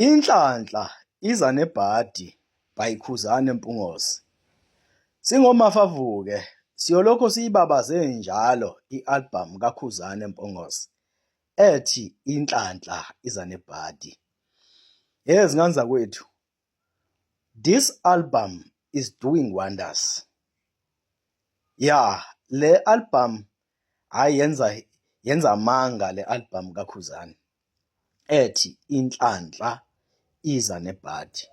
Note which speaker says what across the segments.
Speaker 1: Inhlanhla iza nebhadi by Khuzani Mpungose. Singomafavuke siyolokho siyibabaze njalo i-album kaKhuzani Mpungose ethi Inhlanhla iza nebhadi. Ngani zakwethu, this album is doing wonders. Le album yenza manga le album kaKhuzani ethi Inhlanhla iza nebhadi.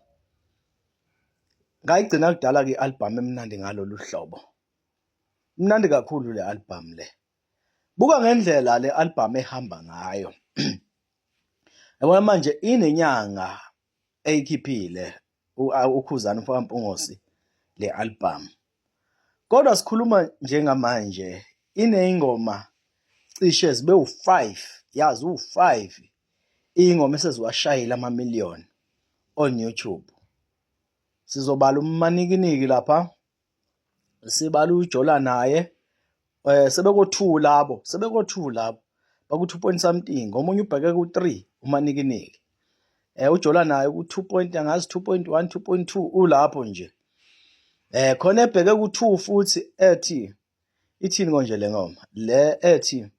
Speaker 1: Ngayigcina kudala ke i-album emnandi ngalolu hlobo. Mnandi kakhulu le album le. Buka ngendlela le album ehamba ngayo. Yabona manje inenyanga eyikhiphile uKhuzani Mpungose le album. Kodwa sikhuluma njengamanje ineyingoma cishe zibe u5, yazi u5 ingoma eseziwashayela ama-million on YouTube. Sizobala umanikiniki lapha, sibala uJola naye, sebeko2 labo, baku 2 point something, omunye ubheke ku3 umanikiniki. uJola naye ku2 point angazi 2.1 2.2 ulapho nje. Khona ebheke ku2 futhi ethi ithini konje le ngoma le ethi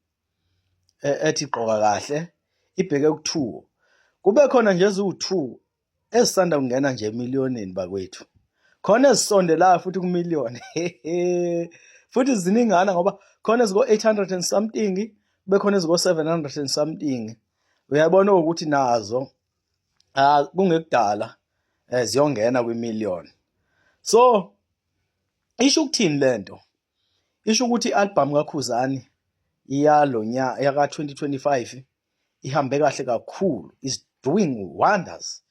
Speaker 1: qoka kahle ibheke ku2. Kube khona nje eziwu2 ezisanda kungena nje emillionini bakwethu. Khona ezisondelayo futhi ku-million. Futhi ziningana ngoba khona eziko 800 and something, kube khona eziko 700 and something. Uyabona ukuthi nazo kungekudala ziyongena kwi-million. So isho ukuthini lento? Isho ukuthi i-album kaKhuzani yalonya yaka 2025 ihambe kahle kakhulu, is doing wonders.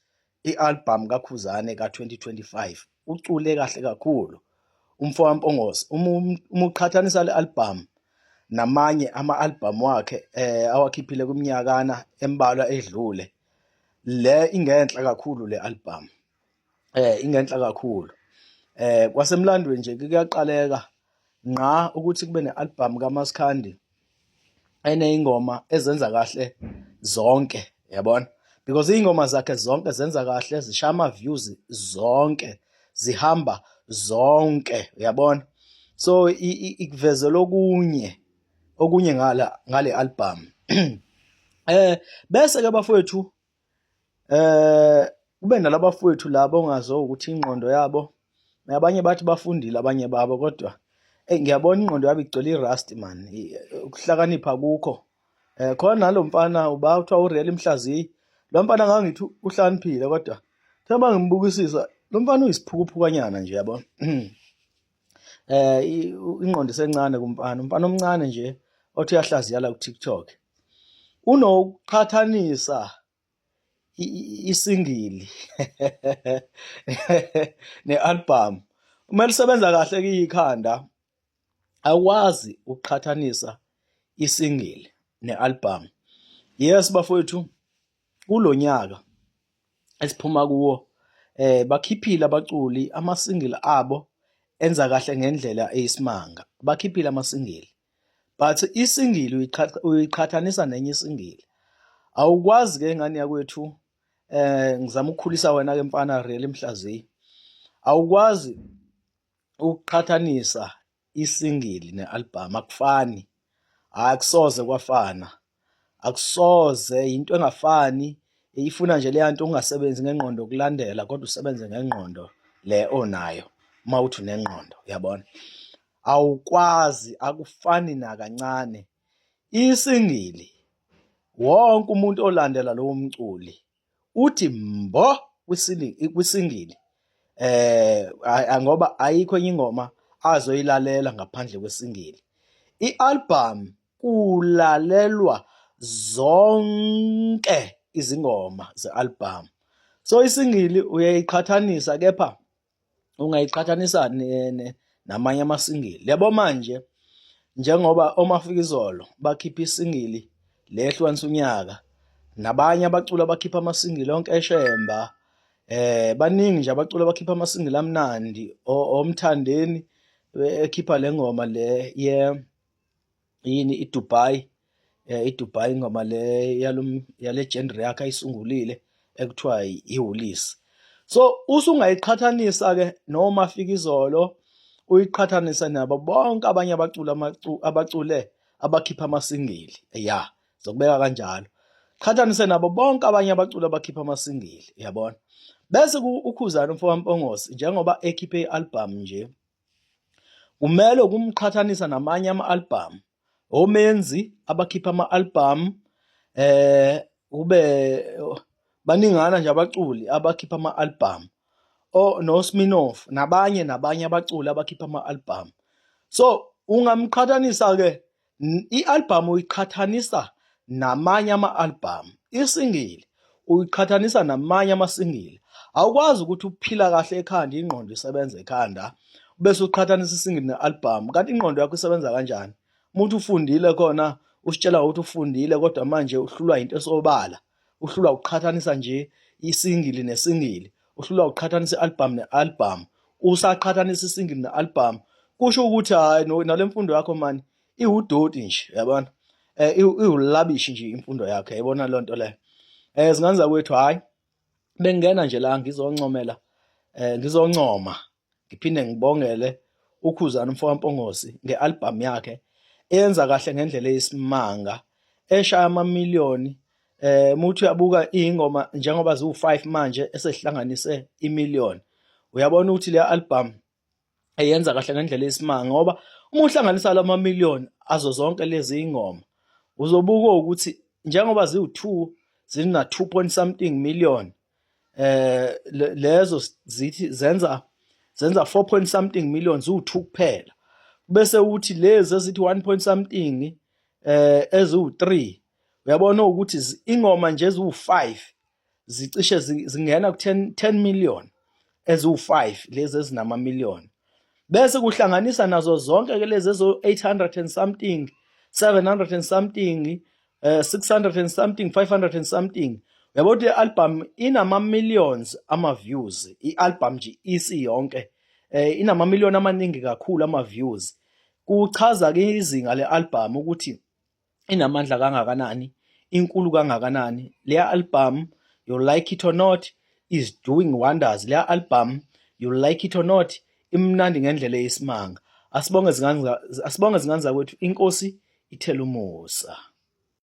Speaker 1: I-album kaKhuzani ka2025 ucule kahle kakhulu umfowabo Mpungose. Uma uqhathanisa le album namanye ama-album wakhe awakhiphile kuminyakana embalwa edlule, le ingenhla kakhulu le album. Ingenhla kakhulu. Kwasemlandweni nje kuyaqaleka nqa ukuthi kube ne-album kaMaskandi eneyingoma ezenza kahle zonke, yabona, because ingoma zakhe zonke zenza kahle, zishaya ama-views zonke, zihamba zonke, uyabona. So ikuvezela okunye ngale album. Bese ke bafowethu kube nalabafowethu labo ongazo ukuthi ingqondo yabo, abanye bathi bafundile abanye babo, kodwa ngiyabona ingqondo yabo igcwele irust man, ukuhlakanipha kukho. Khona nalo mfana uba uthiwa uReal Mhlaziyi, lo mfana ngangithi uhlaniphile, kodwa themba ngimbukisisa lo mfana uyisiphukuphukanyana nje, yabona. Ingqondo isencane kumfana, umfana omncane nje othi uyahlaziya la ku-TikTok. Unokuqhathanisa isingili ne-album. Uma lisebenza kahle kuyikhanda, akwazi ukuqhathanisa isingili ne-album. Yes bafowethu, kulonyaka esiphuma kuwo bakhiphile abaculi ama-single abo enza kahle ngendlela eyisimanga. Bakhiphile ama-single, but isingili uyiqhathanisa nenye isingili. Awukwazi ke ngani yakwethu, ngizama ukukhulisa wena ke mfana Real Mhlaziyi, awukwazi ukuqhathanisa isingili ne-album. Akufani, akusoze kwafana, akusoze, into engafani. Ifuna nje leya nto ungasebenzi ngengqondo kulandela, kodwa usebenze ngengqondo le onayo. Uma uthi unengqondo, uyabona, awukwazi, akufani nakancane. Isingili, wonke umuntu olandela lowo mculi uthi mbo kwisingili, ngoba ayikho enye ingoma azoyilalela ngaphandle kwesingili. I-album kulalelwa zonke izingoma ze-album. So isingili uyayiqhathanisa, kepha ungayiqhathanisa namanye amasingili. Yabo manje njengoba oMafikizolo bakhipha isingili lehlukanisa unyaka, nabanye abaculi abakhipha amasingili onke eshemba, baningi nje abaculi abakhipha amasingili amnandi. Omthandeni ekhipha le ngoma le yini iDubai, iDubai ingoma le yale genre yakhe ayisungulile ekuthiwa ihulisi. So usungayiqhathanisa ke noma fika izolo uyiqhathanisa nabo bonke abanye abacule abakhipha amasingili, ya zokubeka kanjalo, qhathanise nabo bonke abanye abaculi abakhipha amasingili, yabona. Bese uKhuzani Mfokampongose njengoba ekhiphe i-album nje, kumele ukumqhathanisa namanye ama-album omenzi abakhipha ama-album, kube baningana nje abaculi abakhipha ama-album, noSminoff nabanye abaculi abakhipha ama-album. So ungamqhathanisa-ke i-album uyiqhathanisa namanye ama-album, isingili uyiqhathanisa namanye amasingili. Awukwazi ukuthi uphila kahle ekhanda ingqondo isebenza ekhanda bese uqhathanisa isingili ne-album, kanti ingqondo yakho isebenza kanjani? Umuntu ufundile khona usitshela ukuthi ufundile kodwa manje uhlulwa into esobala, uhlulwa ukuqhathanisa nje isingili nesingili, uhlulwa ukuqhathanisa i-album ne-album. Usaqhathanisa isingili ne-album kusho ukuthi hayi nale mfundo yakho mani iwudoti nje, yabona. Iwulabishi nje imfundo yakhe, yayibona leyo nto leyo. Zingane zakwethu, hhayi bengingena nje la ngizoncomela, ngizoncoma ngiphinde ngibongele uKhuzani Mfokampongose nge-album yakhe eyenza kahle ngendlela eyisimanga, eshaya amamiliyoni. Muthi uyabuka iy'ngoma njengoba ziwu-5 manje esehlanganise imiliyoni, uyabona ukuthi le album eyenza kahle ngendlela eyisimanga, ngoba uma uhlanganisa lamamiliyoni azo zonke lezi y'ngoma uzobuka ukuthi njengoba ziwu-2 zina-2 point something million, lezo zithi zenza 4 point something million, ziwu-2 kuphela. Bese uthi lezi ezithi 1 point something eziwu-3, uyabona ukuthi ingoma nje eziwu-5 zicishe zingena ku-10 million, eziwu-5 lezi ezinamamiliyoni. Bese kuhlanganisa nazo zonke ke lezi ezo-800 and something, 700 and something, 600 and something, 500 and something. Uyabona ukuthi i-album inama-millions ama-views, i-album nje isiyonke inama-million amaningi kakhulu ama-views. Kuchaza-ke izinga le-album ukuthi inamandla kangakanani, inkulu kangakanani. Le album, you like it or not, is doing wonders. Le album, you like it or not, imnandi ngendlela eyisimanga. Asibonge izingane zakwethu, inkosi ithela umusa.